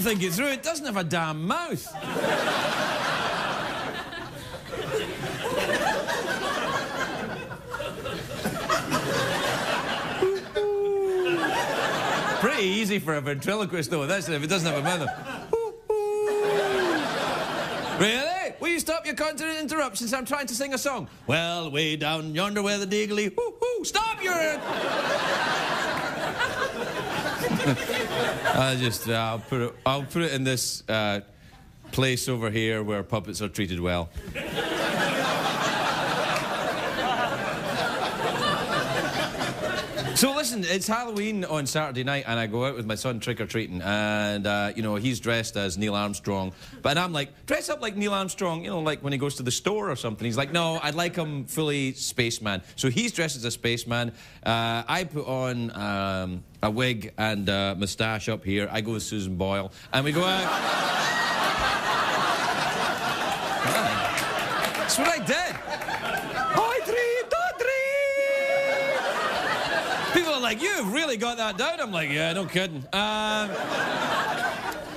think it through. It doesn't have a damn mouth. Pretty easy for a ventriloquist, though, that's if it doesn't have a mouth. Really? Will you stop your constant interruptions? I'm trying to sing a song. Well, way down yonder where the diggly... Stop your... I'll put it in this place over here where puppets are treated well. So listen, it's Halloween on Saturday night, and I go out with my son trick-or-treating, and, you know, he's dressed as Neil Armstrong. But I'm like, dress up like Neil Armstrong, you know, like when he goes to the store or something. He's like, no, I'd like him fully spaceman. So he's dressed as a spaceman. I put on a wig and a moustache up here. I go with Susan Boyle, and we go out. That's what I did. People are like, you've really got that down. I'm like, yeah, no kidding.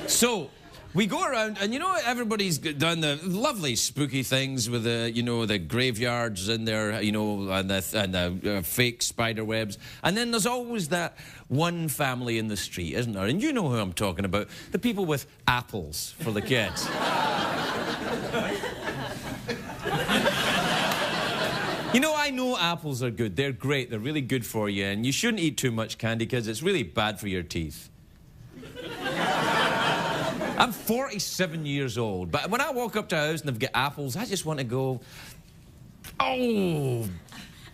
So we go around, and you know, everybody's done the lovely spooky things with the, you know, the graveyards in there, you know, and the fake spider webs. And then there's always that one family in the street, isn't there? And you know who I'm talking about. The people with apples for the kids. You know, I know apples are good. They're great. They're really good for you. And you shouldn't eat too much candy because it's really bad for your teeth. I'm 47 years old, but when I walk up to a house and they've got apples, I just want to go, oh.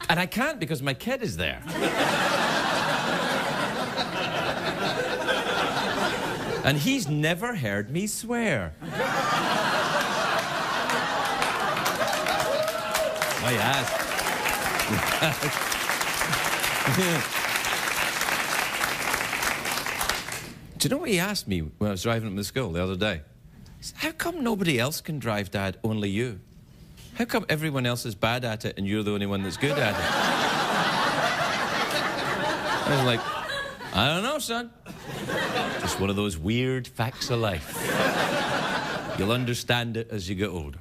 And I can't because my kid is there. And he's never heard me swear. Oh, yes. Do you know what he asked me when I was driving him to school the other day? He said, how come nobody else can drive, Dad, only you? How come everyone else is bad at it and you're the only one that's good at it? I was like, I don't know, son. Just one of those weird facts of life. You'll understand it as you get older.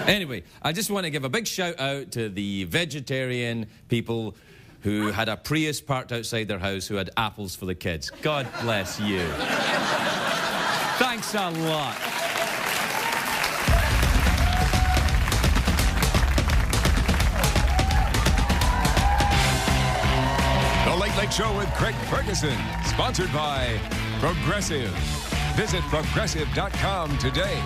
Anyway, I just want to give a big shout out to the vegetarian people who had a Prius parked outside their house who had apples for the kids. God bless you. Thanks a lot. The Late Late Show with Craig Ferguson, sponsored by Progressive. Visit Progressive.com today.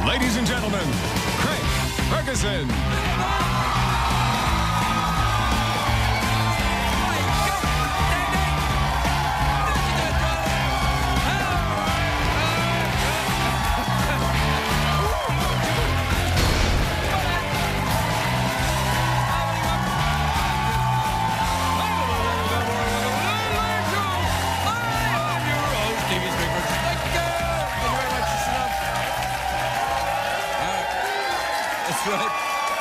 Ladies and gentlemen, Craig Ferguson. That's right.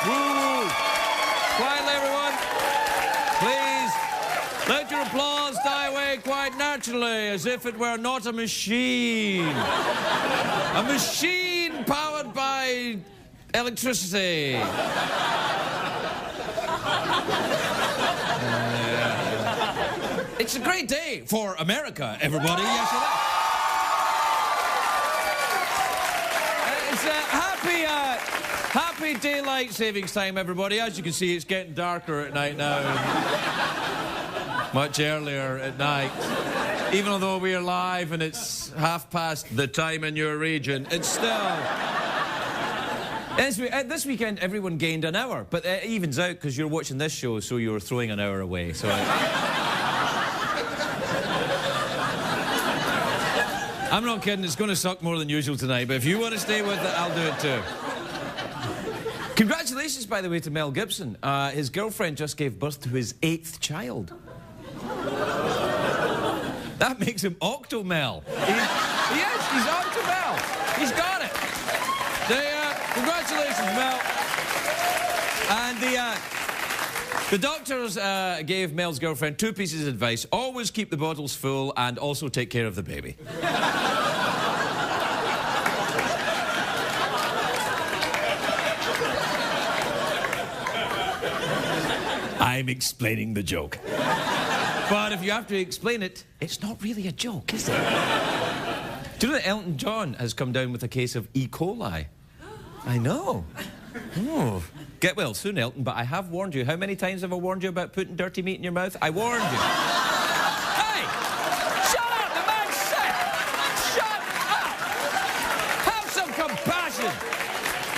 Woo! Quietly, everyone. Please, let your applause die away quite naturally, as if it were not a machine. A machine powered by electricity. It's a great day for America, everybody. Yes, it is. It's a happy daylight savings time, everybody. As you can see, it's getting darker at night now. Much earlier at night. Even though we are live and it's past the time in your region, it's still... This weekend, everyone gained an hour, but it evens out because you're watching this show, so you're throwing an hour away. So I'm not kidding, it's going to suck more than usual tonight, but if you want to stay with it, I'll do it too. Congratulations, by the way, to Mel Gibson. His girlfriend just gave birth to his 8th child. That makes him Octomel. He is, he's Octomel. He's got it. Congratulations, Mel. And the doctors gave Mel's girlfriend 2 pieces of advice. Always keep the bottles full and also take care of the baby. I'm explaining the joke. But if you have to explain it, it's not really a joke, is it? Do you know that Elton John has come down with a case of E. coli? I know. Oh. Get well soon, Elton, but I have warned you. How many times have I warned you about putting dirty meat in your mouth? I warned you. Hey! Shut up! The man's sick! Shut up! Have some compassion!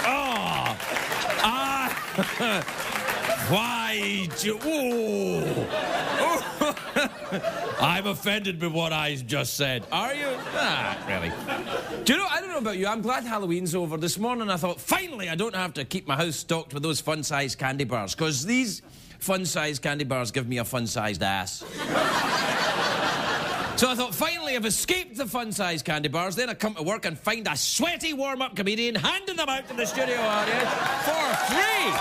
Oh! Why do you... Oh. I'm offended by what I just said. Are you? Ah, really. Do you know, I don't know about you, I'm glad Halloween's over. This morning I thought, finally, I don't have to keep my house stocked with those fun-sized candy bars, because these fun-sized candy bars give me a fun-sized ass. So I thought, finally, I've escaped the fun-sized candy bars. Then I come to work and find a sweaty warm-up comedian handing them out to the studio audience for free.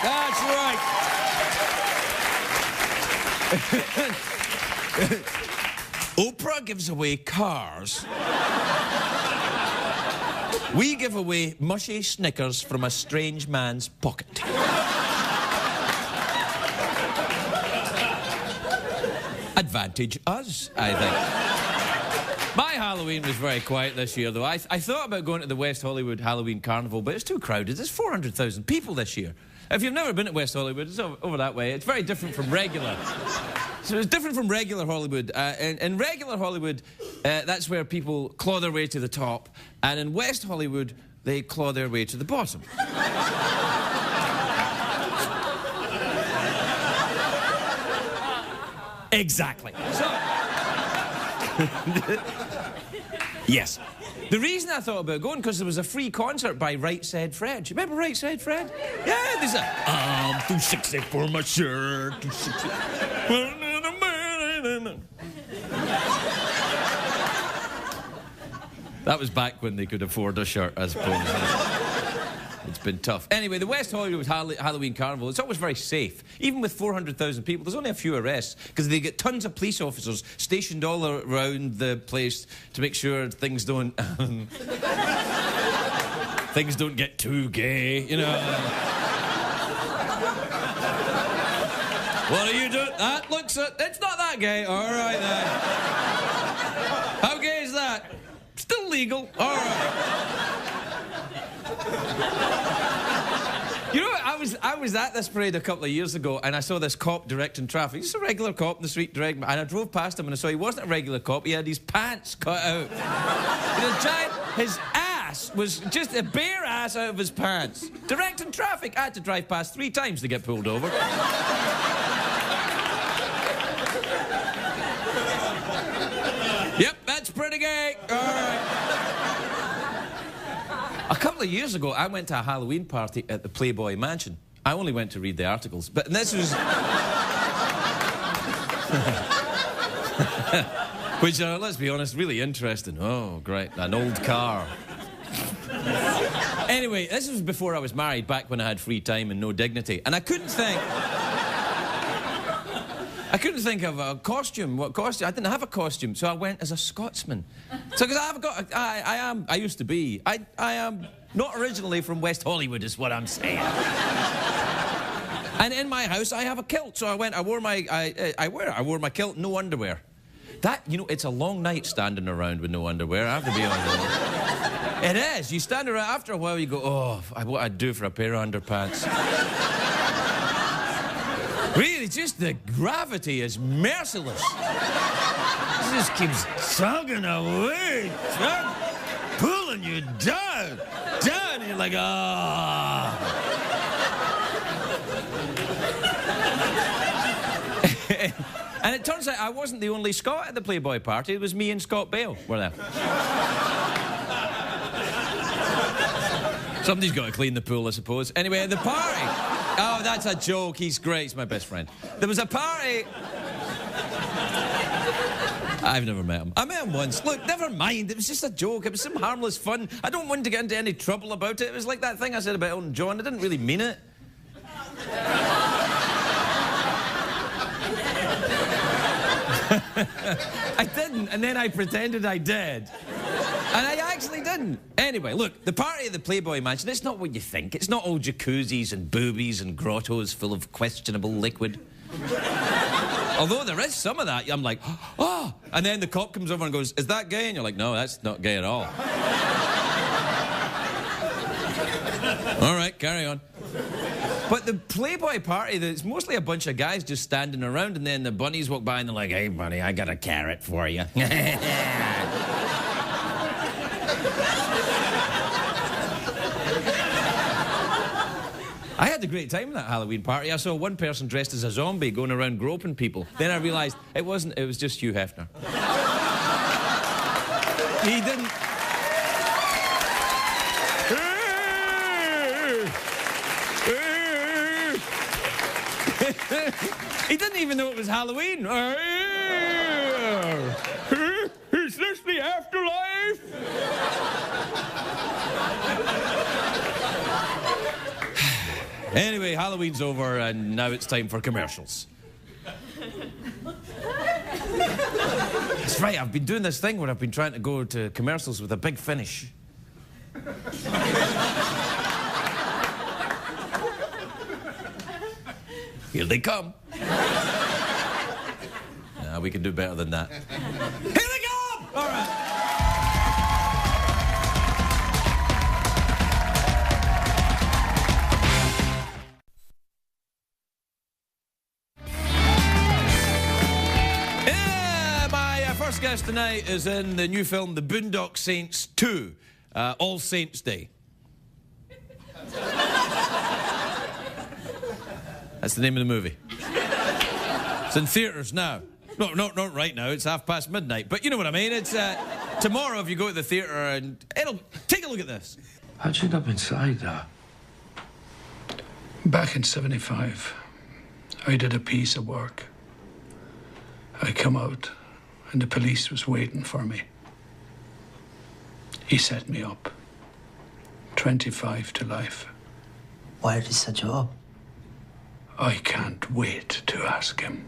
That's right. Oprah gives away cars. We give away mushy Snickers from a strange man's pocket. Advantage us, I think. My Halloween was very quiet this year, though. I thought about going to the West Hollywood Halloween Carnival, but it's too crowded. There's 400,000 people this year. If you've never been to West Hollywood, it's over that way. It's very different from regular. So it's different from regular Hollywood. In regular Hollywood, that's where people claw their way to the top. And in West Hollywood, they claw their way to the bottom. Exactly. So... Yes. The reason I thought about going, because there was a free concert by Right Said Fred. Do you remember Right Said Fred? Yeah, there's a... I'm too sexy for my shirt, too sexy... That was back when they could afford a shirt, I suppose. It's been tough. Anyway, the West Hollywood Halloween Carnival, it's always very safe. Even with 400,000 people, there's only a few arrests, because they get tons of police officers stationed all around the place to make sure things don't... things don't get too gay, you know. What are you doing? That looks... It's not that gay. All right, then. How gay is that? Still legal. All right. You know, I was at this parade a couple of years ago, and I saw this cop directing traffic. Just a regular cop in the street directing, and I drove past him, and I saw he wasn't a regular cop. He had his pants cut out. His ass was just a bare ass out of his pants. Directing traffic. I had to drive past 3 times to get pulled over. Yep, that's pretty gay. All right. A couple of years ago, I went to a Halloween party at the Playboy Mansion. I only went to read the articles, but this was... Which are, let's be honest, really interesting. Oh, great, an old car. Anyway, this was before I was married, back when I had free time and no dignity. And I couldn't think of a costume. What costume? I didn't have a costume, so I went as a Scotsman. So, because I used to be. I am not originally from West Hollywood, is what I'm saying. And in my house, I have a kilt. So I wore my kilt, no underwear. That, you know, it's a long night standing around with no underwear. I have to be honest. It is. You stand around, after a while, you go, oh, what I'd do for a pair of underpants. Really, just the gravity is merciless. It just keeps tugging away, pulling you down, and you're like, ah. And it turns out I wasn't the only Scot at the Playboy party. It was me and Scott Bale were there. Somebody's got to clean the pool, I suppose. Anyway, the party... Oh, that's a joke. He's great. He's my best friend. There was a party... I've never met him. I met him once. Look, never mind. It was just a joke. It was some harmless fun. I don't want to get into any trouble about it. It was like that thing I said about Elton John. I didn't really mean it. I didn't, and then I pretended I did. And I actually didn't. Anyway, look, the party at the Playboy Mansion, it's not what you think. It's not all jacuzzis and boobies and grottos full of questionable liquid. Although there is some of that, I'm like, oh! And then the cop comes over and goes, is that gay? And you're like, no, that's not gay at all. All right, carry on. But the Playboy party, it's mostly a bunch of guys just standing around, and then the bunnies walk by and they're like, hey, bunny, I got a carrot for you. I had a great time at that Halloween party. I saw one person dressed as a zombie going around groping people. Then I realised it wasn't, it was just Hugh Hefner. He didn't... He didn't even know it was Halloween. Is this the afterlife? Anyway, Halloween's over and now it's time for commercials. That's right, I've been doing this thing where I've been trying to go to commercials with a big finish. Here they come. We can do better than that. Here they come! All right. My first guest tonight is in the new film The Boondock Saints 2, All Saints Day. That's the name of the movie. It's in theatres now. No, not right now. It's midnight. But you know what I mean. It's tomorrow if you go to the theatre and it'll... Take a look at this. How'd you end up inside that? Back in 75, I did a piece of work. I come out and the police was waiting for me. He set me up. 25 to life. Why did he set you up? I can't wait to ask him.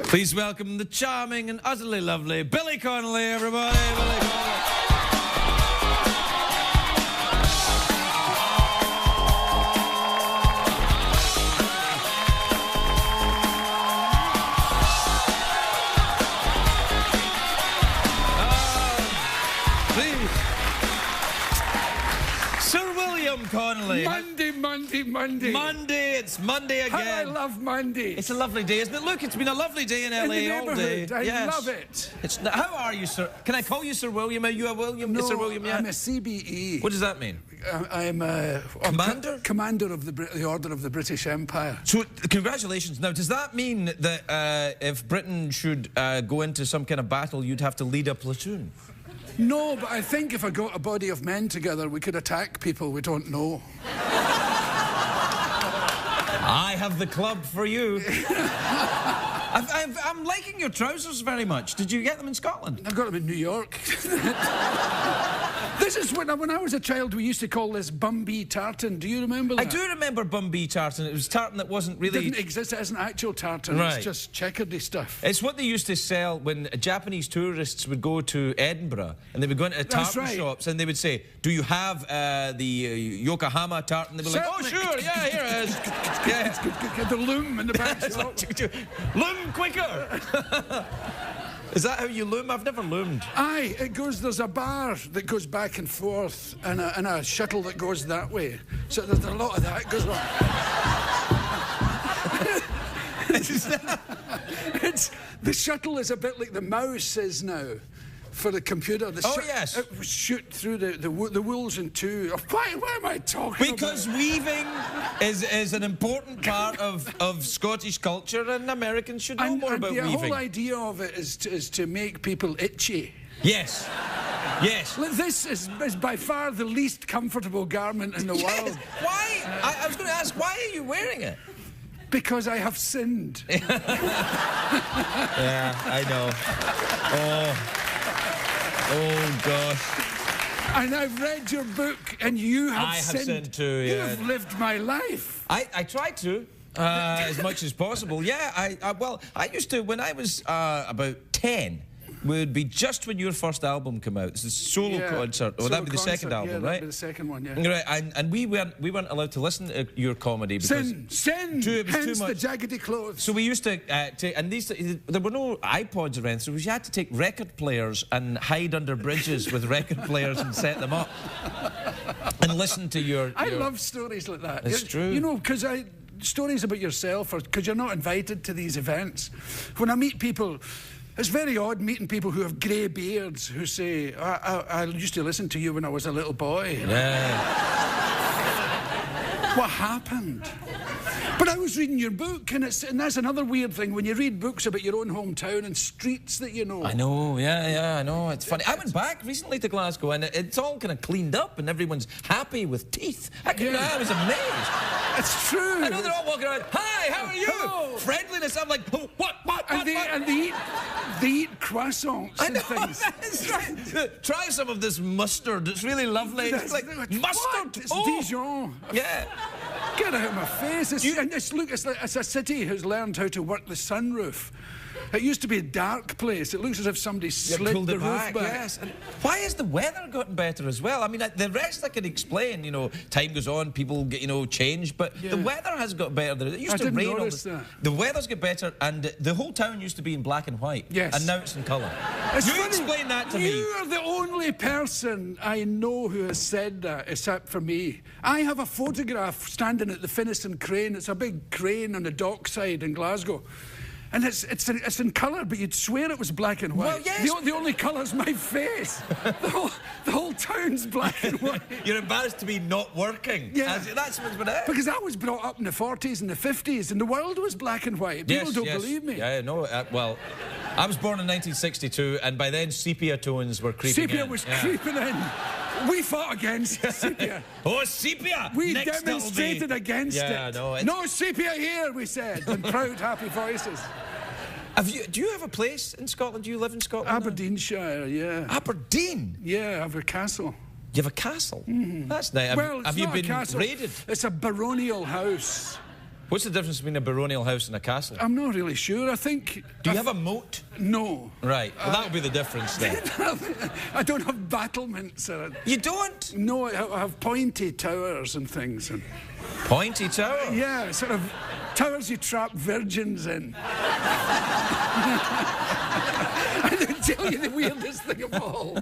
Please welcome the charming and utterly lovely Billy Connolly, everybody. Billy Connolly. Connolly. Monday, it's Monday again. How I love Monday. It's a lovely day, isn't it? Look, it's been a lovely day in LA all day. I love it. How are you, sir? Can I call you Sir William? Are you a William? No, Sir William, yeah? I'm a CBE. What does that mean? I'm Commander? Commander of the Order of the British Empire. So, congratulations. Now, does that mean that if Britain should go into some kind of battle, you'd have to lead a platoon? No, but I think if I got a body of men together, we could attack people we don't know. I have the club for you. I'm liking your trousers very much. Did you get them in Scotland? I got them in New York. This is when I was a child, we used to call this Bumby tartan. Do you remember that? I do remember Bumby tartan. It was tartan that wasn't really... It didn't exist as an actual tartan. Right. It's just checkered stuff. It's what they used to sell when Japanese tourists would go to Edinburgh and they would go into tartan shops and they would say, do you have the Yokohama tartan? They'd be like, oh, sure, yeah, here it is. Yeah. The loom in the back shop. Loom quicker. Is that how you loom? I've never loomed. Aye, there's a bar that goes back and forth and a shuttle that goes that way. So there's a lot of that goes on. The shuttle is a bit like the mouse is now. for the computer. Yes. It would shoot through the wools in two. Why am I talking Because about? weaving is an important part of Scottish culture, and Americans should know more about the weaving. whole idea of it is to make people itchy. Yes. Yes. This is by far the least comfortable garment in the world. Why? I was going to ask, why are you wearing it? Because I have sinned. Yeah, I know. Oh gosh. And I've read your book, and you have I have sinned. sinned too, yeah. You have lived my life. I tried to, as much as possible. Yeah, I used to, when I was about 10, would be just when your first album came out. It's a solo concert. Oh, that'd be the second album, right? That'd be the second one, yeah. Right, and we weren't allowed to listen to your comedy because Sin! it was Hence too much. the jaggedy clothes. So we used to take, and there were no iPods around, so you had to take record players and hide under bridges with record players and set them up and listen to your. I love stories like that. It's true. You know, because stories about yourself, because you're not invited to these events. When I meet people. It's very odd meeting people who have grey beards who say, I used to listen to you when I was a little boy. Yeah. What happened? But I was reading your book, and that's another weird thing, when you read books about your own hometown and streets that you know. I know, yeah, I know. It's funny. I went back recently to Glasgow, and it's all kind of cleaned up, and everyone's happy with teeth. I was amazed. It's true. I know they're all walking around, hi, how are you? Hello. Friendliness. I'm like, oh, what? And they eat croissants and things. That's right. Try some of this mustard. It's really lovely. It's like mustard. What? It's Dijon. Yeah. Get out of my face. It's a city who's learned how to work the sunroof. It used to be a dark place. It looks as if somebody slid the roof back. Yes. And why has the weather gotten better as well? I mean, the rest I can explain. You know, time goes on, people get, change, but the weather has got better. It used to rain all the weather's got better, and the whole town used to be in black and white. Yes. And now it's in colour. Explain that to me. You are the only person I know who has said that, except for me. I have a photograph standing at the Ferguson crane. It's a big crane on the dockside in Glasgow. And it's in colour, but you'd swear it was black and white. Well, yes. The only colour's my face. The whole town's black and white. You're embarrassed to be not working. Yeah. That's what's been it. Because I was brought up in the 40s and the 50s, and the world was black and white. People don't believe me. Yeah, no. Well, I was born in 1962, and by then sepia tones were creeping in. Sepia was creeping in. We fought against sepia. Oh, sepia! We demonstrated against it. No sepia here, we said, in proud, happy voices. Do you have a place in Scotland? Do you live in Scotland? Aberdeenshire, yeah. Aberdeen? Yeah, I have a castle. You have a castle? Mm-hmm. That's nice. Well, have you been raided? It's a baronial house. What's the difference between a baronial house and a castle? I'm not really sure. I think... Do you have a moat? No. Right. Well, that'll be the difference then. I don't have battlements. You don't? No, I have pointy towers and things. Pointy towers? Yeah, sort of towers you trap virgins in. And I'll tell you the weirdest thing of all.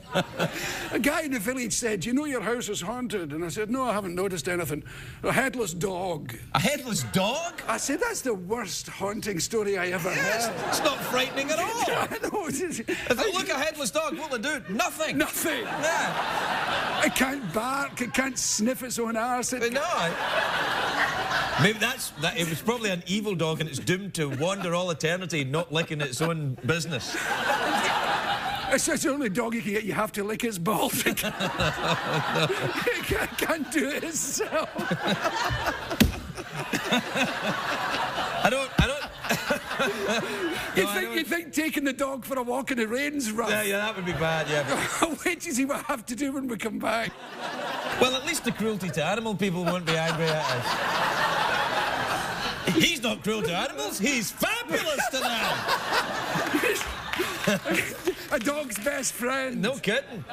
A guy in the village said, you know your house is haunted? And I said, no, I haven't noticed anything. A headless dog. A headless dog? I said, that's the worst haunting story I ever heard. It's not frightening at all. I know. If they look a headless dog, what will it do? Nothing. Nothing. Yeah. It can't bark, it can't sniff its own arse. Maybe it was probably an evil dog, and it's doomed to wander all eternity, not licking its own business. It's the only dog you can get. You have to lick its balls. It can't do it itself. I don't. You think taking the dog for a walk in the rain's rough? Yeah, that would be bad, yeah. I'll wait to see what I have to do when we come back. Well, at least the cruelty to animal people won't be angry at us. He's not cruel to animals, he's fabulous to them! A dog's best friend. No kidding.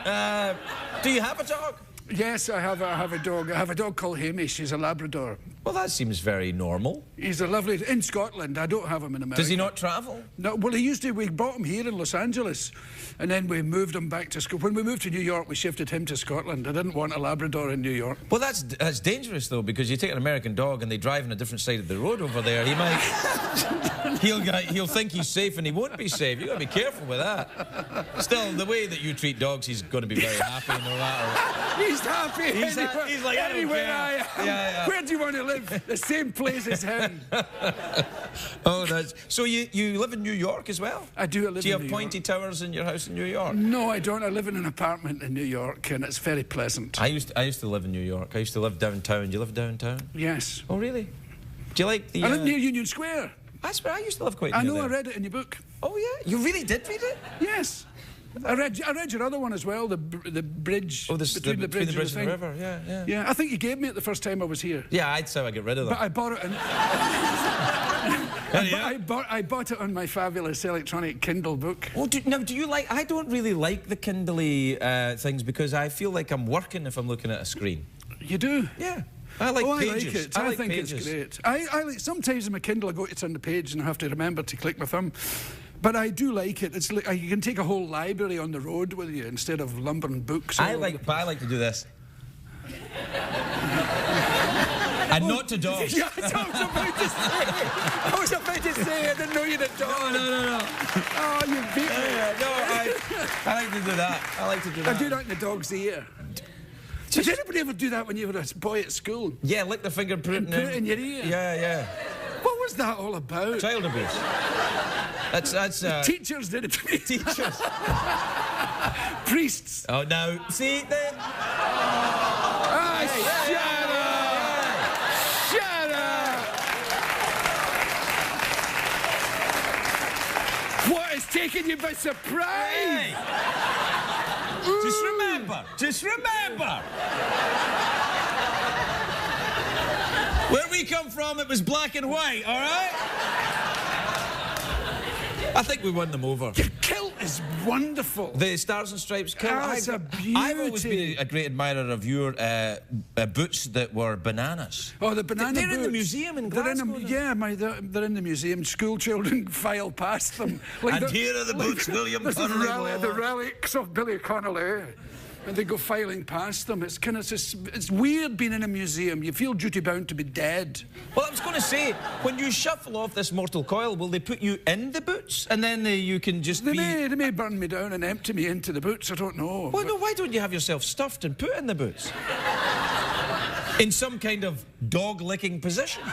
Do you have a dog? Yes, I have a dog. I have a dog called Hamish. She's a Labrador. Well, that seems very normal. He's a lovely... In Scotland, I don't have him in America. Does he not travel? No, well, he used to. We bought him here in Los Angeles, and then we moved him back to Scotland. When we moved to New York, we shifted him to Scotland. I didn't want a Labrador in New York. Well, that's dangerous, though, because you take an American dog and they drive on a different side of the road over there. He might... he'll think he's safe and he won't be safe. You've got to be careful with that. Still, the way that you treat dogs, he's going to be very happy no matter... He's happy. He's like, I don't anywhere care. I am. Yeah. Where do you want to live? The same place as him. Oh, that's... So you live in New York as well? I do. I live in New York. Do you have pointy towers in your house in New York? No, I don't. I live in an apartment in New York, and it's very pleasant. I used to live in New York. I used to live downtown. Do you live downtown? Yes. Oh, really? Do you like the... I live near Union Square. That's where I used to live quite I near know. there. I read it in your book. Oh, yeah? You really did read it? Yes. I read your other one as well, the bridge. Oh, between the bridge and the river. Yeah. Yeah, I think you gave me it the first time I was here. Yeah, I'd say I get rid of them. But I bought it. I bought it on my fabulous electronic Kindle book. Oh, do you like... I don't really like the Kindle-y things because I feel like I'm working if I'm looking at a screen. You do? Yeah. I like pages. I like it. I think pages. It's great. I like, sometimes in my Kindle I go to turn the page and I have to remember to click my thumb. But I do like it. It's like you can take a whole library on the road with you instead of lumbering books. But I like to do this. And not to dogs. Yeah, I was about to say. I didn't know you'd a dog. No. Oh, you beat me. I like to do that. I do that in the dog's ear. Did anybody ever do that when you were a boy at school? Yeah, lick the fingerprint and put it in your ear. Yeah. What was that all about? Child abuse. That's teachers did it to me. Teachers. Priests. Oh no! See that? Shut up! What has taken you by surprise? Just remember. Where we come from, it was black and white, all right? I think we won them over. Your kilt is wonderful. The Stars and Stripes kilt. It's a beauty. I've always been a great admirer of your boots that were bananas. Oh, the banana boots. They're in the museum in Glasgow. They're in the museum. School children file past them. And here are the boots, William Connolly. The relics of Billy Connolly. And they go filing past them. It's kind of it's weird being in a museum. You feel duty-bound to be dead. Well, I was going to say, when you shuffle off this mortal coil, will they put you in the boots? And then you can just They may burn me down and empty me into the boots. I don't know. Well, no, why don't you have yourself stuffed and put in the boots? In some kind of dog-licking position.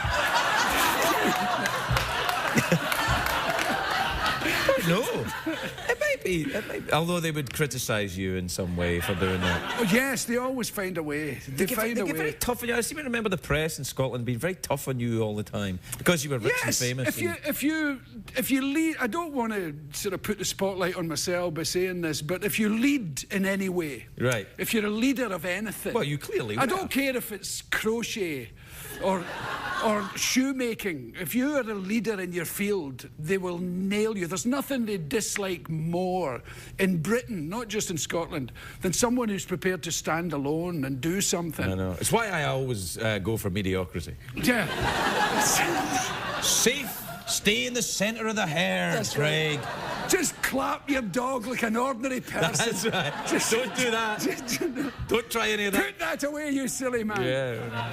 No, it might be. Although they would criticise you in some way for doing that. Oh, yes, they always find a way. They find a way. Very tough on you. I seem to remember the press in Scotland being very tough on you all the time because you were rich and famous. If you lead, I don't want to sort of put the spotlight on myself by saying this, but if you lead in any way, right? If you're a leader of anything, well, you clearly were. I don't care if it's crochet or shoemaking. If you are a leader in your field, they will nail you. There's nothing they dislike more in Britain, not just in Scotland, than someone who's prepared to stand alone and do something. I know. It's why I always go for mediocrity. Yeah. Safe. Stay in the centre of the herd, That's Craig. Right. Just clap your dog like an ordinary person. That's right. Don't do that. Don't try any of that. Put that away, you silly man.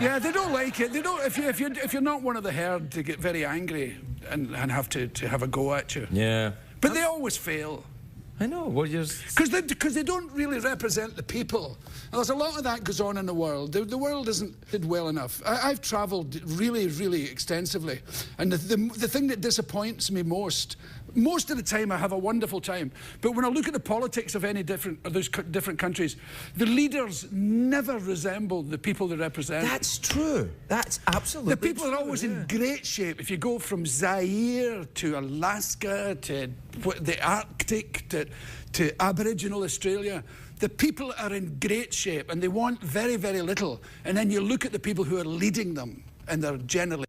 Yeah, they don't like it. They don't. If you're not one of the herd, they get very angry and have to have a go at you. Yeah. But they always fail. I know. Well, because they don't really represent the people. And there's a lot of that goes on in the world. The world isn't did well enough. I've travelled really, really extensively, and the thing that disappoints me most of the time I have a wonderful time, but when I look at the politics of those different countries, the leaders never resemble the people they represent. That's true. That's absolutely true. The people are always in great shape. If you go from Zaire to Alaska to the Arctic to Aboriginal Australia, the people are in great shape and they want very, very little. And then you look at the people who are leading them and they're generally...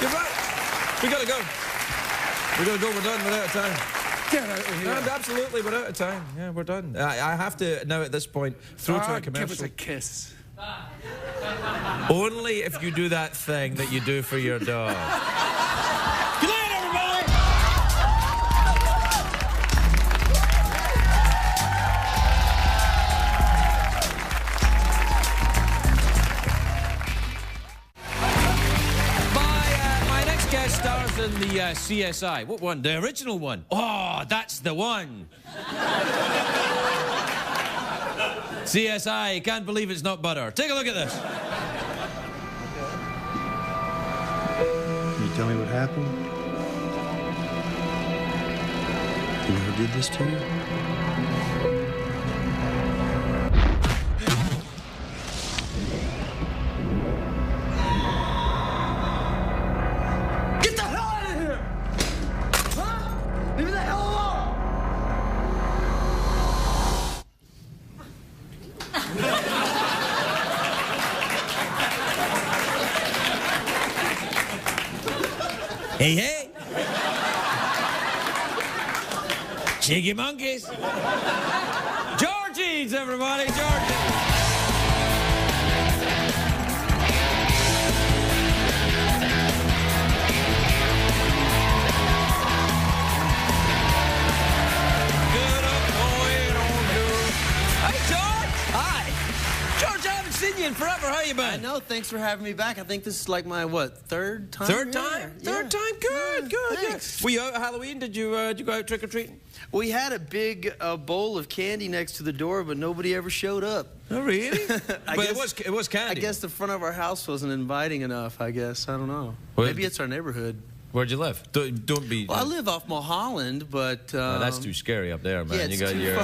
You're right. We gotta go. We're done. We're out of time. Get out of here. No, absolutely, we're out of time. Yeah, we're done. I have to, now at this point, throw to a commercial. Give us a kiss. Only if you do that thing that you do for your dog. Good night, everybody! My next guest stars in the CSI. What one? The original one. Oh, that's the one. CSI, can't believe it's not butter. Take a look at this. Can you tell me what happened? Who did this to you? Get the hell out of here! Huh? Leave me the hell alone! Hey, hey. Cheeky monkeys. George Eads, everybody. George Eads. Good up, boy, don't do. Hey, George. Hi. George, I haven't seen you in forever. How you been? I know. Thanks for having me back. I think this is like my, what, third time? Third here? time? Yeah. Third time? Good, good. Thanks. Were you out at Halloween? Did you go out trick-or-treating? We had a big bowl of candy next to the door, but nobody ever showed up. Oh, really? I But guess- it was candy. I guess the front of our house wasn't inviting enough, I guess. I don't know. Well, Maybe it's our neighborhood. Where'd you live? Don't be... Well, I live off Mulholland, but... No, that's too scary up there, man. Yeah, it's you got too, your...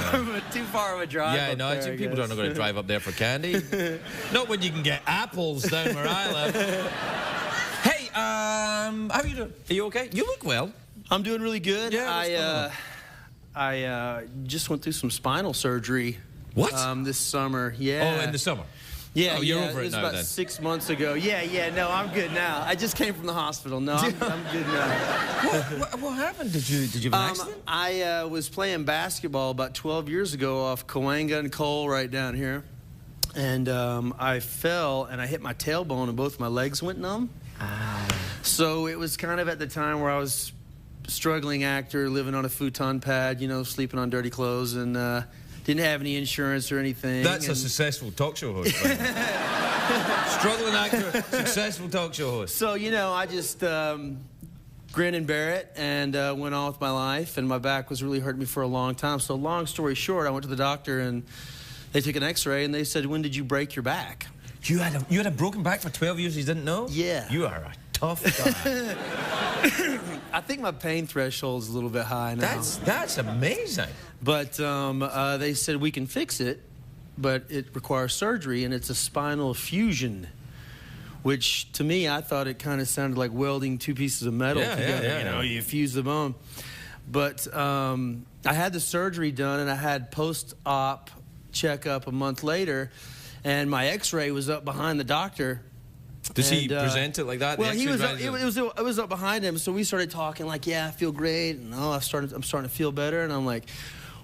too far of a drive Yeah, up no, there, I think I people guess. aren't going to drive up there for candy. Not when you can get apples down where I live. Hey, how are you doing? Are you okay? You look well. I'm doing really good. Yeah, what's going on? I just went through some spinal surgery. What? This summer. Yeah. Oh, in the summer. Yeah, Oh, you're yeah, over it was now, about then. 6 months ago. Yeah, no, I'm good now. I just came from the hospital. No, I'm good now. What happened? Did you have an accident? I was playing basketball about 12 years ago off Cahuenga and Cole right down here. And I fell and I hit my tailbone and both my legs went numb. So it was kind of at the time where I was struggling actor, living on a futon pad, you know, sleeping on dirty clothes, and didn't have any insurance or anything. That's a and successful talk show host. Struggling actor, successful talk show host. So, you know, I just grin and bear it and went on with my life, and my back was really hurting me for a long time. So long story short, I went to the doctor, and they took an x-ray, and they said, when did you break your back? You had a broken back for 12 years you didn't know? Yeah. You are a tough guy. I think my pain threshold is a little bit high now. That's amazing. But they said we can fix it, but it requires surgery, and it's a spinal fusion, which to me, I thought it kind of sounded like welding two pieces of metal together. Yeah, you know, yeah. you fuse the bone. But I had the surgery done, and I had post-op checkup a month later, and my X-ray was up behind the doctor. Does he present it like that? Well, The he was. X-ray It was up behind him, so we started talking like, "Yeah, I feel great," and I'm starting to feel better, and I'm like,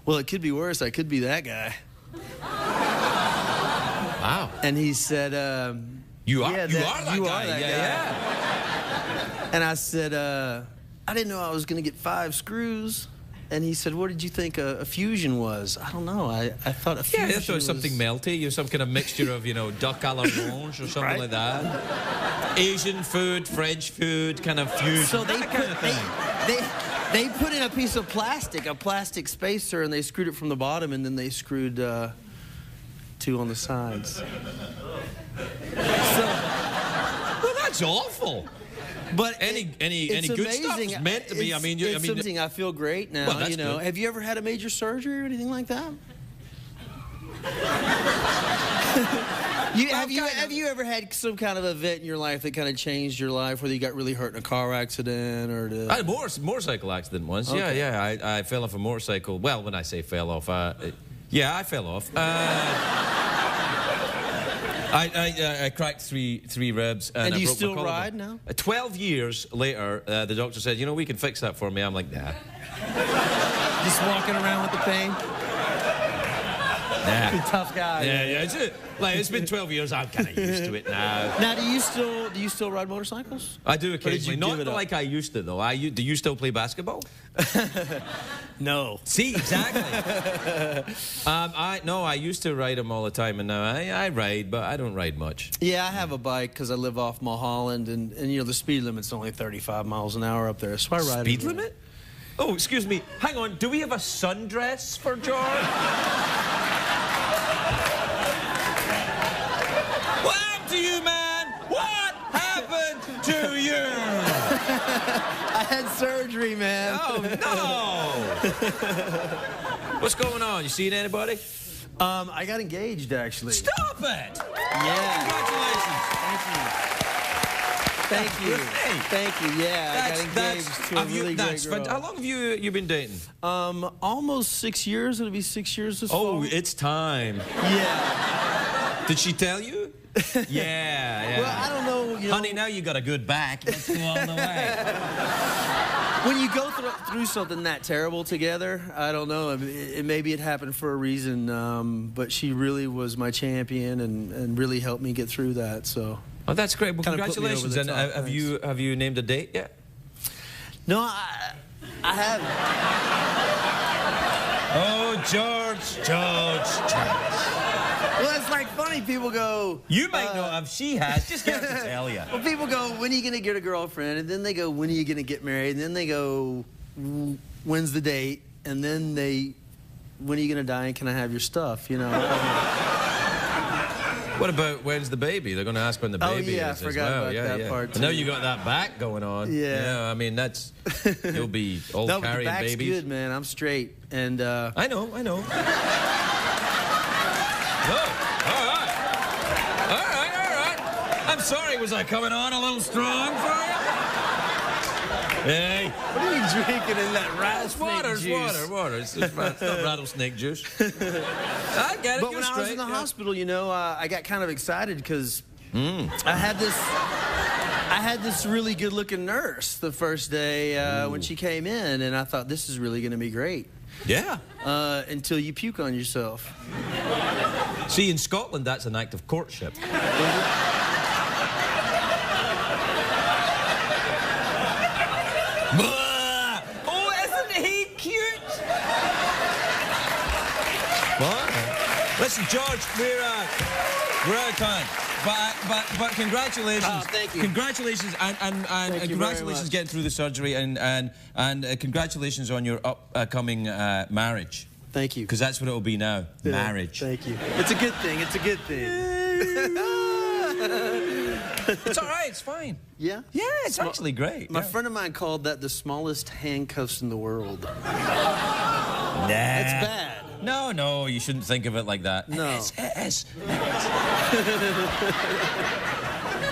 "Well, it could be worse. I could be that guy." Wow. And he said, You are yeah, that guy. Yeah. And I said, "I didn't know I was going to get 5 screws." And he said, "What did you think a fusion was?" I don't know. I thought a fusion Yeah, I thought it was something melty. You know, some kind of mixture of, you know, duck à l'orange or something Right. like that. Asian food, French food, kind of fusion. So they that kind of thing. they put in a piece of plastic, a plastic spacer, and they screwed it from the bottom, and then they screwed 2 on the sides. So, Well, that's awful. but Any it's good amazing. stuff's meant to be. I mean, It's amazing. I feel great now. Well, that's you know, good. have you ever had a major surgery or anything like that? Have you ever had some kind of event in your life that kind of changed your life, whether you got really hurt in a car accident or I had a motorcycle accident once. Okay. Yeah. I fell off a motorcycle. Well, when I say fell off, yeah, I fell off. I cracked three ribs. And do I you broke still my collarbone. ride now? 12 years later, the doctor said, "You know, we can fix that for me." I'm like, nah. Just walking around with the pain. Yeah. Tough guy. Yeah. It's been 12 years. I'm kind of used to it now. Now, do you still ride motorcycles? I do did you occasionally. give Not it up? like I used to, though. Do you still play basketball? No. See, exactly. I used to ride them all the time, and now I ride, but I don't ride much. Yeah, I have a bike because I live off Mulholland, and you know the speed limit's only 35 miles an hour up there, so I ride. Speed limit? Oh, excuse me. Hang on. Do we have a sundress for George? What happened to you, man? What happened to you? I had surgery, man. Oh, no. What's going on? You seen anybody? I got engaged, actually. Stop it! Yeah. Congratulations. Thank you. Thank you. Yeah, I got engaged to a really great girl. How long have you been dating? Almost 6 years. It'll be 6 years this fall. Oh, it's time. Yeah. Did she tell you? Yeah. Well, I don't know. You know, Honey, now you got a good back. Let's go all the way. when you go through something that terrible together, I don't know. Maybe it happened for a reason, but she really was my champion and really helped me get through that. So. Oh, that's great. Well, Kinda put me over congratulations. the And top. have you named a date yet? No, I haven't. Oh, George. Well, it's like funny. People go. You might know if she has. Just get her to tell you. Well, people go, when are you going to get a girlfriend? And then they go, when are you going to get married? And then they go, when's the date? And then when are you going to die and can I have your stuff? You know. What about when's the baby? They're going to ask when the baby I is forgot as well. about that part, But now too. you got that back going on. Yeah. I mean, you'll be all No, but the carrying back's babies. good, man. I'm straight. And I know. Oh, all right. I'm sorry, was I coming on a little strong for you? Hey. what are you drinking in that rattlesnake juice? Water. It's not rattlesnake juice. I get it. But when I was in the hospital, you know, I got kind of excited because I had this really good-looking nurse the first day when she came in, and I thought this is really going to be great. Yeah. Until you puke on yourself. See, in Scotland, that's an act of courtship. Oh, isn't he cute? What? Listen, George, we're out of time. But congratulations. Oh, thank you. Congratulations and Thank you congratulations very much. getting through the surgery and congratulations on your upcoming marriage. Thank you. Because that's what it'll be now. Yeah, Marriage. Thank you. It's a good thing. It's a good thing. It's all right. It's fine. Yeah? Yeah, it's actually great. My friend of mine called that the smallest handcuffs in the world. Nah. That's bad. No, you shouldn't think of it like that. No. It is.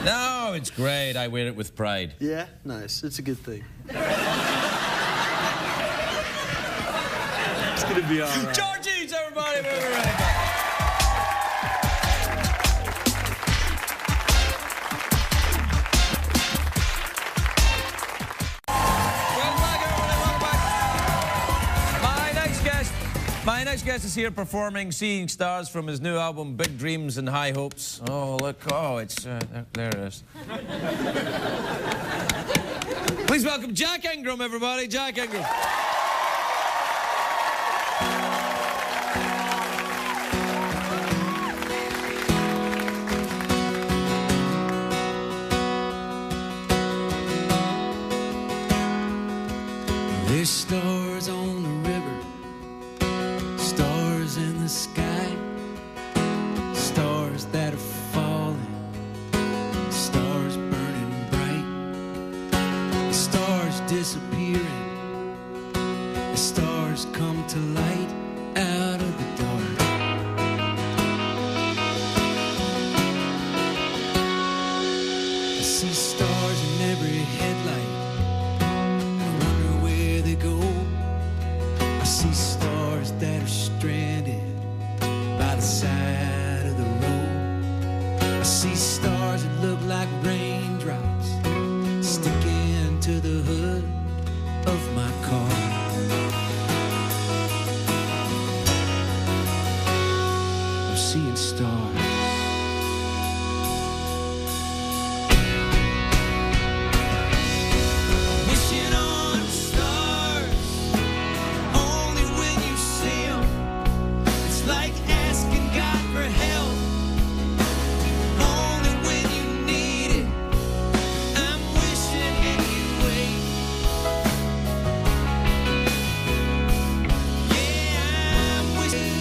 No, it's great. I wear it with pride. Yeah? Nice. It's a good thing. It's going to be all right. George Eads, everybody. We'll be right back. My next guest is here performing Seeing Stars from his new album, Big Dreams and High Hopes. Oh, look. Oh, it's... there it is. Please welcome Jack Ingram, everybody. Jack Ingram. There's stars on the river, stars in the sky, stars that are falling, stars burning bright, stars disappearing, the stars come to light out of the dark. I see stars in every headlight, I wonder where they go. I see stars that are stranded by the side of the road. I see stars that look like raindrops sticking to the hood of my car. stars. Wishing on stars, only when you see 'em. It's like asking God for help, only when you need it. I'm wishing anyway. Yeah, I'm wishing.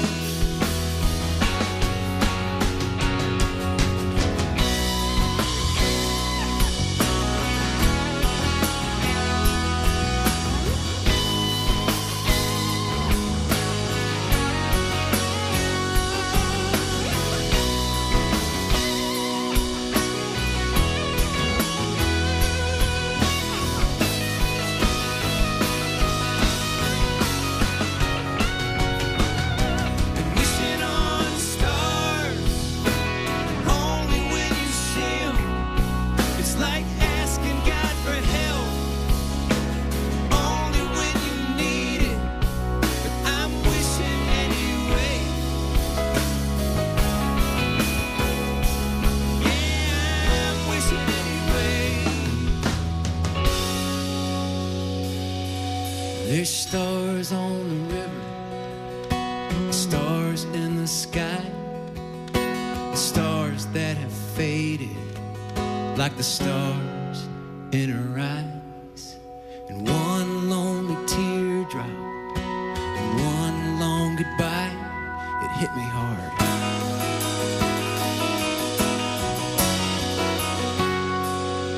Wishing on stars, only when you see 'em. It's like asking God for help, only when you need it. But I'm wishing anyway. Yeah, I'm wishing anyway. There's stars on the river, stars in the sky, stars that have faded like the stars in her eyes. And one lonely teardrop and one long goodbye, it hit me hard.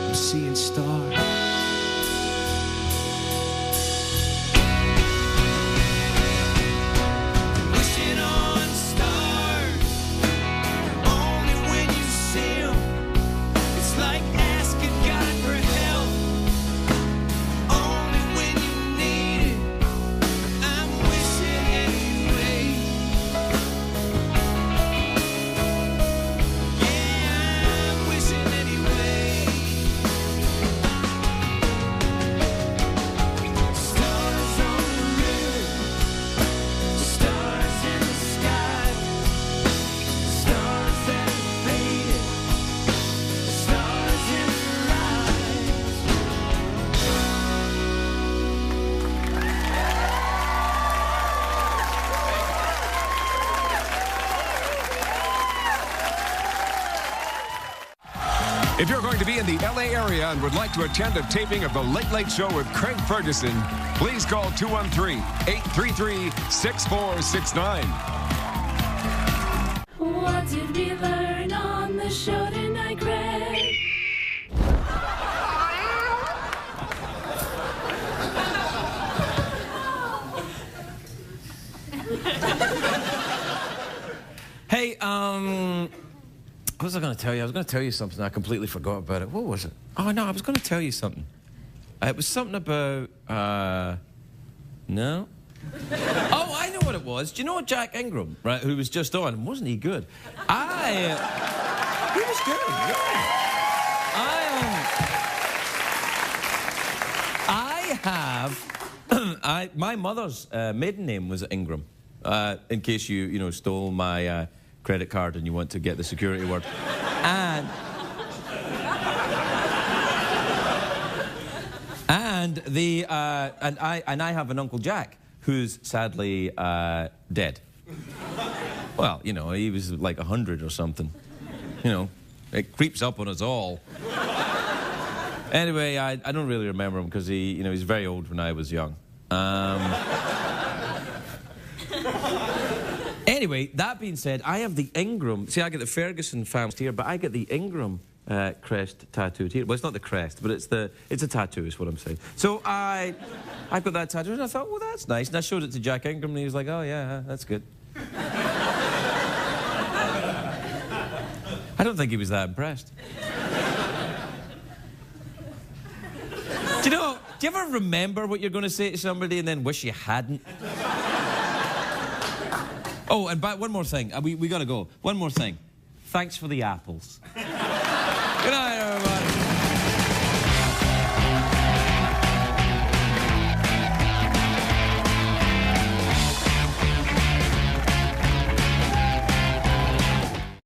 I'm seeing stars. Wishing on stars, only when you see 'em. It's like asking God for help, only when you need it. I'm wishing anyway. Yeah, I'm wishing anyway. Stars on the river, stars in the sky, stars that have faded, stars in your eyes. If you're going to be in the LA area and would like to attend a taping of The Late Late Show with Craig Ferguson, please call 213-833-6469. What did we learn on the show tonight, Craig? Hey, what was I going to tell you? I was going to tell you something. I completely forgot about it. What was it? Oh, no, I was going to tell you something. It was something about, no? Oh, I know what it was. Do you know Jack Ingram, right, who was just on? Wasn't he good? He was good, yeah. My mother's maiden name was Ingram. In case you stole my credit card and you want to get the security word. And I have an Uncle Jack who's sadly dead. Well, he was like 100 or something. It creeps up on us all. Anyway, I don't really remember him because he's very old when I was young. Anyway, that being said, I have the Ingram. See, I get the Ferguson family here, but I get the Ingram crest tattooed here. Well, it's not the crest, but it's a tattoo, is what I'm saying. So I've got that tattoo, and I thought, well, that's nice. And I showed it to Jack Ingram, and he was like, oh, yeah, that's good. I don't think he was that impressed. Do you ever remember what you're going to say to somebody and then wish you hadn't? Oh, and one more thing. We got to go. One more thing. Thanks for the apples. Good night.